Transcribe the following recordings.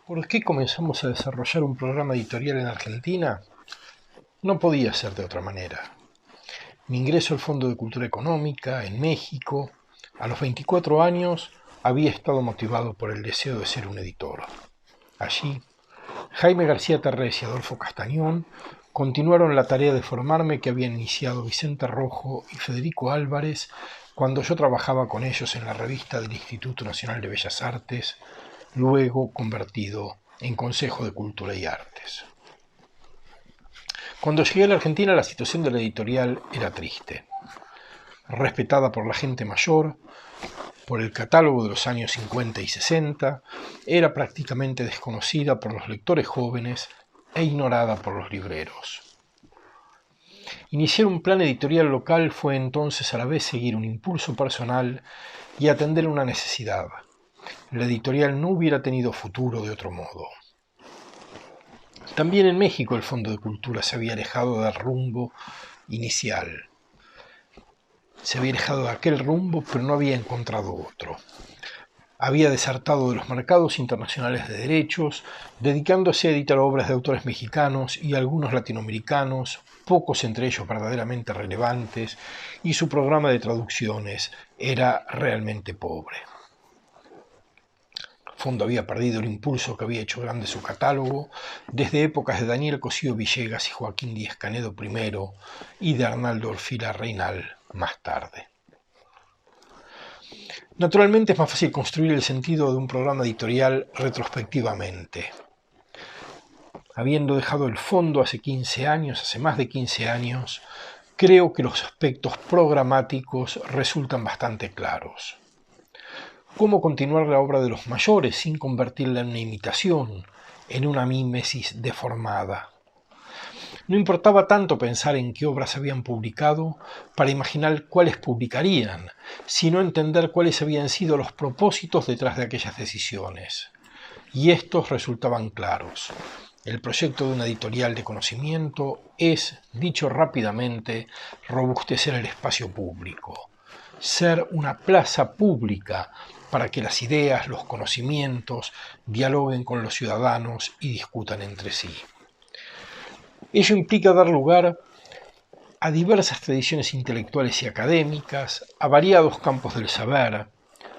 ¿Por qué comenzamos a desarrollar un programa editorial en Argentina? No podía ser de otra manera. Mi ingreso al Fondo de Cultura Económica en México, a los 24 años, había estado motivado por el deseo de ser un editor. Allí, Jaime García Terrés y Adolfo Castañón continuaron la tarea de formarme que habían iniciado Vicente Rojo y Federico Álvarez cuando yo trabajaba con ellos en la revista del Instituto Nacional de Bellas Artes, luego convertido en Consejo de Cultura y Artes. Cuando llegué a la Argentina, la situación de la editorial era triste. Respetada por la gente mayor, por el catálogo de los años 50 y 60, era prácticamente desconocida por los lectores jóvenes e ignorada por los libreros. Iniciar un plan editorial local fue entonces a la vez seguir un impulso personal y atender una necesidad. La editorial no hubiera tenido futuro de otro modo. También en México el Fondo de Cultura se había alejado del rumbo inicial. Se había alejado de aquel rumbo, pero no había encontrado otro. Había desertado de los mercados internacionales de derechos, dedicándose a editar obras de autores mexicanos y algunos latinoamericanos, pocos entre ellos verdaderamente relevantes, y su programa de traducciones era realmente pobre. El Fondo había perdido el impulso que había hecho grande su catálogo desde épocas de Daniel Cosío Villegas y Joaquín Díaz Canedo primero y de Arnaldo Orfila Reinal más tarde. Naturalmente es más fácil construir el sentido de un programa editorial retrospectivamente. Habiendo dejado el Fondo hace más de 15 años, creo que los aspectos programáticos resultan bastante claros. ¿Cómo continuar la obra de los mayores sin convertirla en una imitación, en una mímesis deformada? No importaba tanto pensar en qué obras habían publicado para imaginar cuáles publicarían, sino entender cuáles habían sido los propósitos detrás de aquellas decisiones. Y estos resultaban claros. El proyecto de una editorial de conocimiento es, dicho rápidamente, robustecer el espacio público, ser una plaza pública para que las ideas, los conocimientos, dialoguen con los ciudadanos y discutan entre sí. Ello implica dar lugar a diversas tradiciones intelectuales y académicas, a variados campos del saber,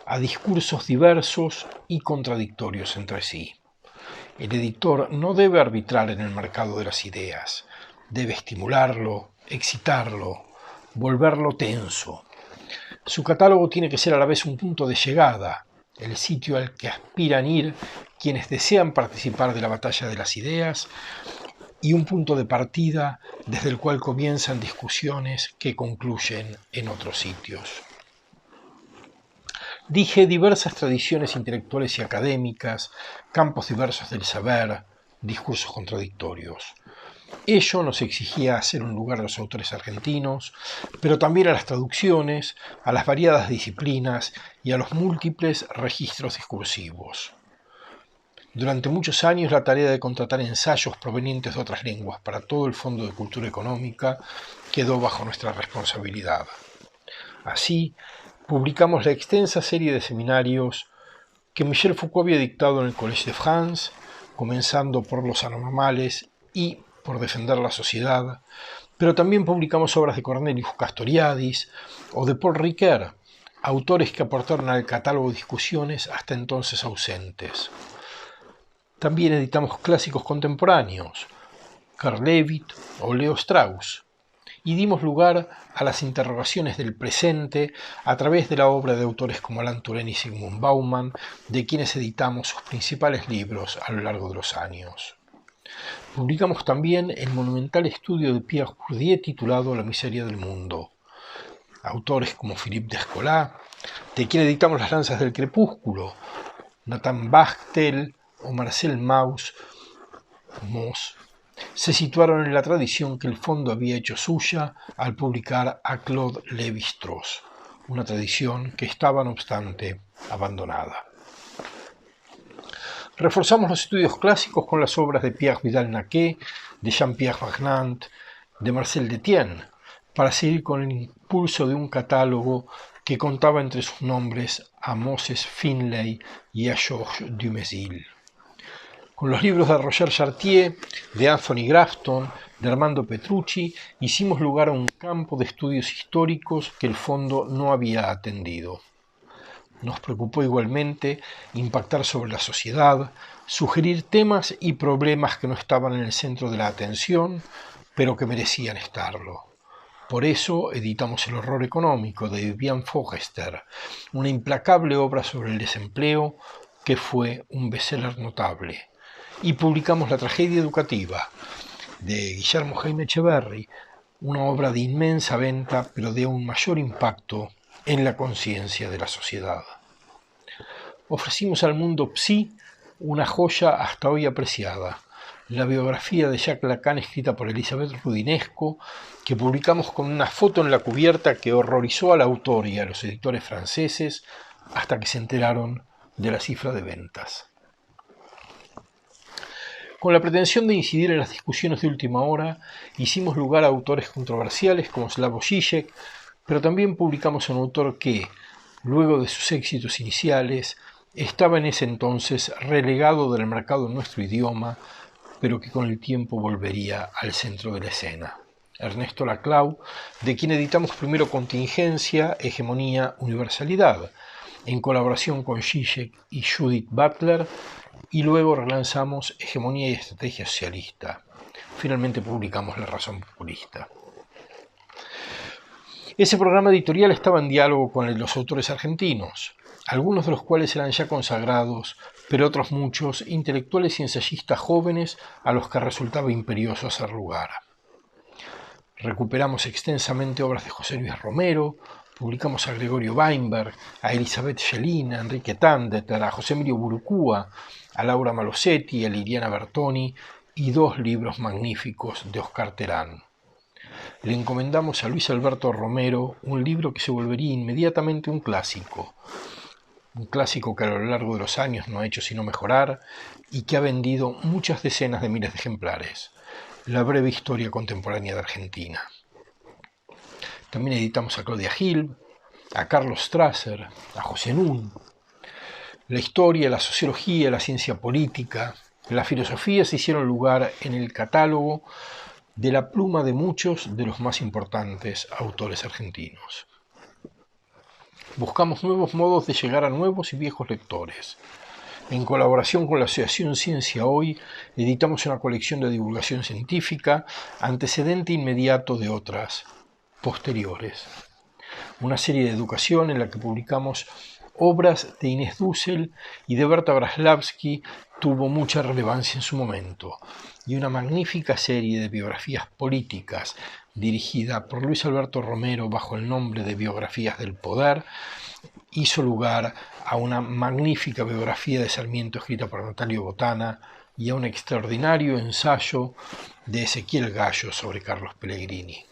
a discursos diversos y contradictorios entre sí. El editor no debe arbitrar en el mercado de las ideas, debe estimularlo, excitarlo, volverlo tenso. Su catálogo tiene que ser a la vez un punto de llegada, el sitio al que aspiran ir quienes desean participar de la batalla de las ideas, y un punto de partida desde el cual comienzan discusiones que concluyen en otros sitios. Dije diversas tradiciones intelectuales y académicas, campos diversos del saber, discursos contradictorios. Ello nos exigía hacer un lugar a los autores argentinos, pero también a las traducciones, a las variadas disciplinas y a los múltiples registros discursivos. Durante muchos años la tarea de contratar ensayos provenientes de otras lenguas para todo el Fondo de Cultura Económica quedó bajo nuestra responsabilidad. Así, publicamos la extensa serie de seminarios que Michel Foucault había dictado en el Collège de France, comenzando por Los Anormales y por Defender la Sociedad, pero también publicamos obras de Cornelius Castoriadis o de Paul Ricoeur, autores que aportaron al catálogo discusiones hasta entonces ausentes. También editamos clásicos contemporáneos, Karl Levitt o Leo Strauss, y dimos lugar a las interrogaciones del presente a través de la obra de autores como Alain Touraine y Zygmunt Bauman, de quienes editamos sus principales libros a lo largo de los años. Publicamos también el monumental estudio de Pierre Bourdieu titulado La miseria del mundo. Autores como Philippe Descola, de quien editamos Las lanzas del crepúsculo, Nathan Bachtel o Marcel Mauss se situaron en la tradición que el Fondo había hecho suya al publicar a Claude Lévi-Strauss, una tradición que estaba, no obstante, abandonada. Reforzamos los estudios clásicos con las obras de Pierre Vidal-Naquet, de Jean-Pierre Magnant, de Marcel Détienne, para seguir con el impulso de un catálogo que contaba entre sus nombres a Moses Finlay y a Georges Dumézil. Con los libros de Roger Chartier, de Anthony Grafton, de Armando Petrucci, hicimos lugar a un campo de estudios históricos que el fondo no había atendido. Nos preocupó igualmente impactar sobre la sociedad, sugerir temas y problemas que no estaban en el centro de la atención, pero que merecían estarlo. Por eso editamos El horror económico de Vivian Forrester, una implacable obra sobre el desempleo que fue un bestseller notable. Y publicamos La tragedia educativa de Guillermo Jaime Echeverry, una obra de inmensa venta, pero de un mayor impacto en la conciencia de la sociedad. Ofrecimos al mundo Psi, una joya hasta hoy apreciada, la biografía de Jacques Lacan escrita por Elizabeth Rudinesco, que publicamos con una foto en la cubierta que horrorizó al autor y a los editores franceses hasta que se enteraron de la cifra de ventas. Con la pretensión de incidir en las discusiones de última hora, hicimos lugar a autores controversiales como Slavoj Žižek, pero también publicamos a un autor que, luego de sus éxitos iniciales, estaba en ese entonces relegado del mercado en nuestro idioma, pero que con el tiempo volvería al centro de la escena. Ernesto Laclau, de quien editamos primero Contingencia, Hegemonía, Universalidad, en colaboración con Žižek y Judith Butler, y luego relanzamos Hegemonía y Estrategia Socialista. Finalmente publicamos La razón populista. Ese programa editorial estaba en diálogo con los autores argentinos, algunos de los cuales eran ya consagrados, pero otros muchos, intelectuales y ensayistas jóvenes a los que resultaba imperioso hacer lugar. Recuperamos extensamente obras de José Luis Romero, publicamos a Gregorio Weinberg, a Elizabeth Schelin, a Enrique Tandeter, a José Emilio Burucúa, a Laura Malosetti, a Liliana Bertoni y 2 libros magníficos de Oscar Terán. Le encomendamos a Luis Alberto Romero un libro que se volvería inmediatamente un clásico que a lo largo de los años no ha hecho sino mejorar y que ha vendido muchas decenas de miles de ejemplares, La breve historia contemporánea de Argentina. También editamos a Claudia Gil, a Carlos Strasser, a José Nun. La historia, la sociología, la ciencia política, la filosofía se hicieron lugar en el catálogo de la pluma de muchos de los más importantes autores argentinos. Buscamos nuevos modos de llegar a nuevos y viejos lectores. En colaboración con la Asociación Ciencia Hoy, editamos una colección de divulgación científica, antecedente inmediato de otras posteriores. Una serie de educación en la que publicamos obras de Inés Dussel y de Berta Braslavsky tuvo mucha relevancia en su momento, y una magnífica serie de biografías políticas dirigida por Luis Alberto Romero bajo el nombre de Biografías del Poder, hizo lugar a una magnífica biografía de Sarmiento escrita por Natalio Botana y a un extraordinario ensayo de Ezequiel Gallo sobre Carlos Pellegrini.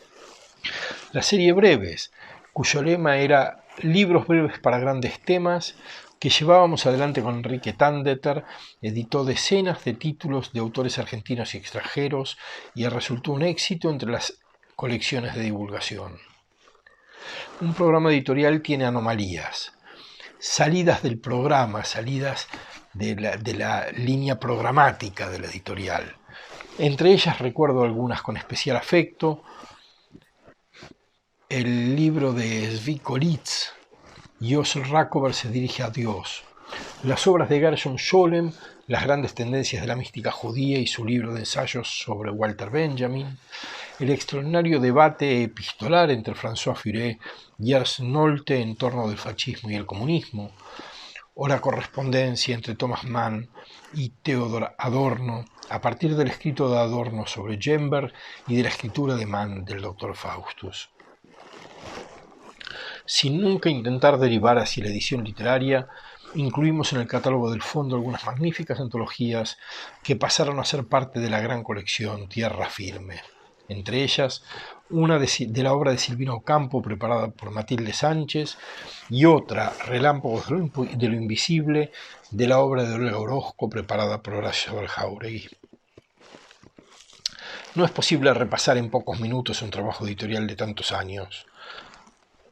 La serie Breves, cuyo lema era Libros breves para grandes temas, que llevábamos adelante con Enrique Tandeter, editó decenas de títulos de autores argentinos y extranjeros y resultó un éxito entre las colecciones de divulgación. Un programa editorial tiene anomalías, salidas del programa, salidas de la línea programática de la editorial. Entre ellas recuerdo algunas con especial afecto: el libro de Zvi Kolitz, Yosel Rakover se dirige a Dios; las obras de Gershom Scholem, Las grandes tendencias de la mística judía y su libro de ensayos sobre Walter Benjamin; el extraordinario debate epistolar entre François Furet y Ernst Nolte en torno del fascismo y el comunismo; o la correspondencia entre Thomas Mann y Theodor Adorno, a partir del escrito de Adorno sobre Gemberg y de la escritura de Mann del Dr. Faustus. Sin nunca intentar derivar hacia la edición literaria, incluimos en el catálogo del fondo algunas magníficas antologías que pasaron a ser parte de la gran colección Tierra Firme. Entre ellas, una de la obra de Silvino Ocampo, preparada por Matilde Sánchez, y otra, Relámpagos de lo Invisible, de la obra de Olga Orozco, preparada por Horacio Jauregui. No es posible repasar en pocos minutos un trabajo editorial de tantos años.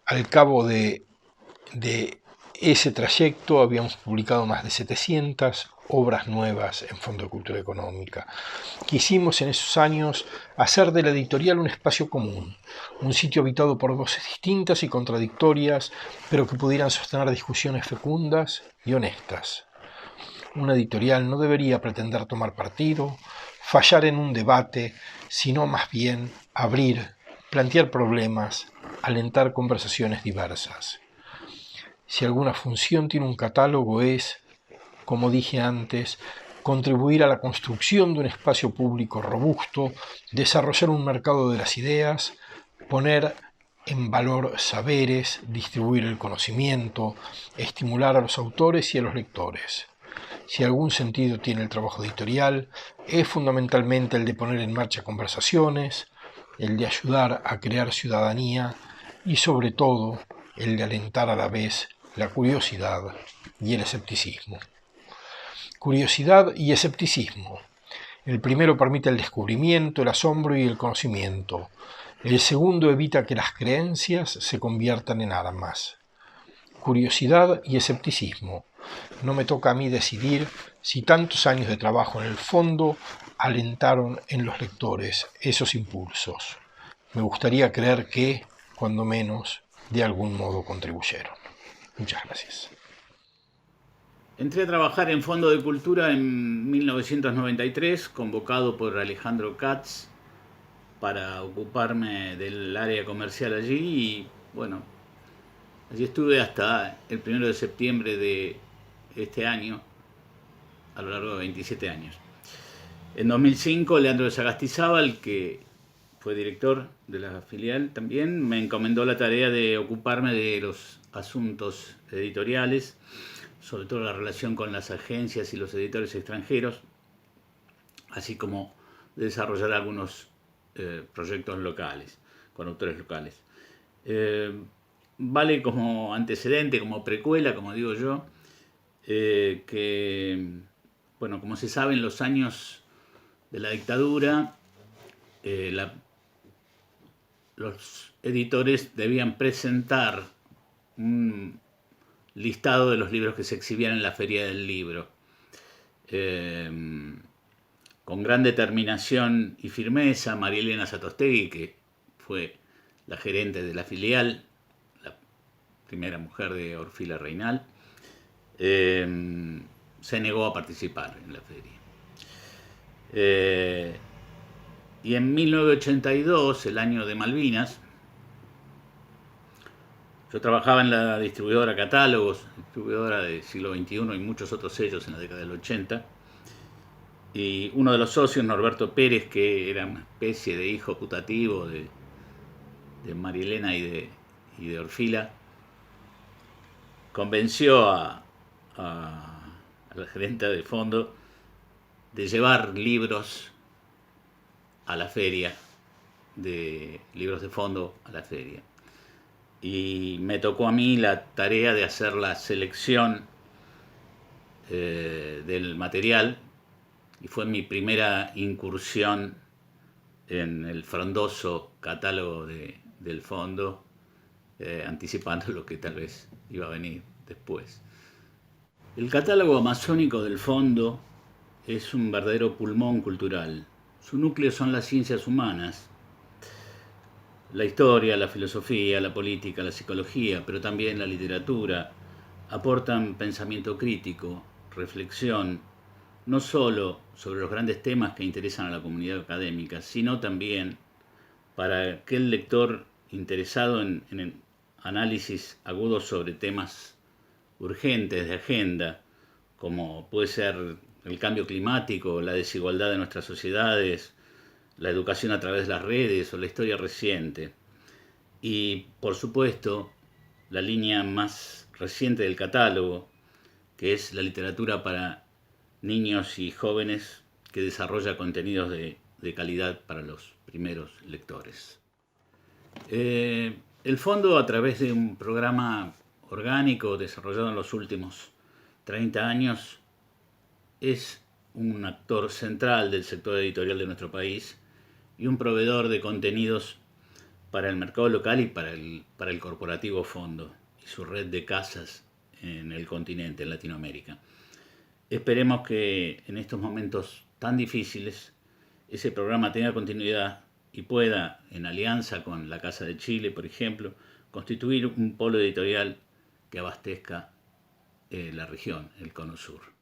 Al cabo de ese trayecto habíamos publicado más de 700 obras nuevas en Fondo de Cultura Económica. Quisimos en esos años hacer de la editorial un espacio común, un sitio habitado por voces distintas y contradictorias, pero que pudieran sostener discusiones fecundas y honestas. Una editorial no debería pretender tomar partido, fallar en un debate, sino más bien abrir, plantear problemas, alentar conversaciones diversas. Si alguna función tiene un catálogo es, como dije antes, contribuir a la construcción de un espacio público robusto, desarrollar un mercado de las ideas, poner en valor saberes, distribuir el conocimiento, estimular a los autores y a los lectores. Si algún sentido tiene el trabajo editorial, es fundamentalmente el de poner en marcha conversaciones, el de ayudar a crear ciudadanía y sobre todo el de alentar a la vez la curiosidad y el escepticismo. Curiosidad y escepticismo. El primero permite el descubrimiento, el asombro y el conocimiento. El segundo evita que las creencias se conviertan en armas. Curiosidad y escepticismo. No me toca a mí decidir si tantos años de trabajo en el fondo alentaron en los lectores esos impulsos. Me gustaría creer que, cuando menos, de algún modo contribuyeron. Muchas gracias. Entré a trabajar en Fondo de Cultura en 1993, convocado por Alejandro Katz para ocuparme del área comercial allí y bueno, allí estuve hasta el 1 de septiembre de este año, a lo largo de 27 años. En 2005, Leandro Sagastizábal, que fue director de la filial también, me encomendó la tarea de ocuparme de los asuntos editoriales, sobre todo la relación con las agencias y los editores extranjeros, así como de desarrollar algunos proyectos locales, con autores locales. Vale como antecedente, como precuela, como digo yo, que, bueno, como se sabe, en los años de la dictadura, los editores debían presentar un listado de los libros que se exhibían en la Feria del Libro. Con gran determinación y firmeza, María Elena Satostegui, que fue la gerente de la filial, la primera mujer de Orfila Reinal, se negó a participar en la feria. Y en 1982, el año de Malvinas, yo trabajaba en la distribuidora Catálogos, distribuidora del siglo XXI y muchos otros sellos en la década del 80. Y uno de los socios, Norberto Pérez, que era una especie de hijo putativo de María Elena y de Orfila, convenció a la gerente de fondo de llevar libros a la feria, de libros de fondo a la feria. Y me tocó a mí la tarea de hacer la selección del material, y fue mi primera incursión en el frondoso catálogo del fondo, anticipando lo que tal vez iba a venir después. El catálogo amazónico del fondo es un verdadero pulmón cultural. Su núcleo son las ciencias humanas, la historia, la filosofía, la política, la psicología, pero también la literatura. Aportan pensamiento crítico, reflexión, no solo sobre los grandes temas que interesan a la comunidad académica, sino también para aquel lector interesado en análisis agudos sobre temas urgentes de agenda, como puede ser el cambio climático, la desigualdad de nuestras sociedades, la educación a través de las redes o la historia reciente. Y, por supuesto, la línea más reciente del catálogo, que es la literatura para niños y jóvenes, que desarrolla contenidos de calidad para los primeros lectores. El fondo, a través de un programa orgánico desarrollado en los últimos 30 años, es un actor central del sector editorial de nuestro país y un proveedor de contenidos para el mercado local y para el corporativo fondo y su red de casas en el continente, en Latinoamérica. Esperemos que en estos momentos tan difíciles ese programa tenga continuidad y pueda, en alianza con la Casa de Chile, por ejemplo, constituir un polo editorial que abastezca la región, el Cono Sur.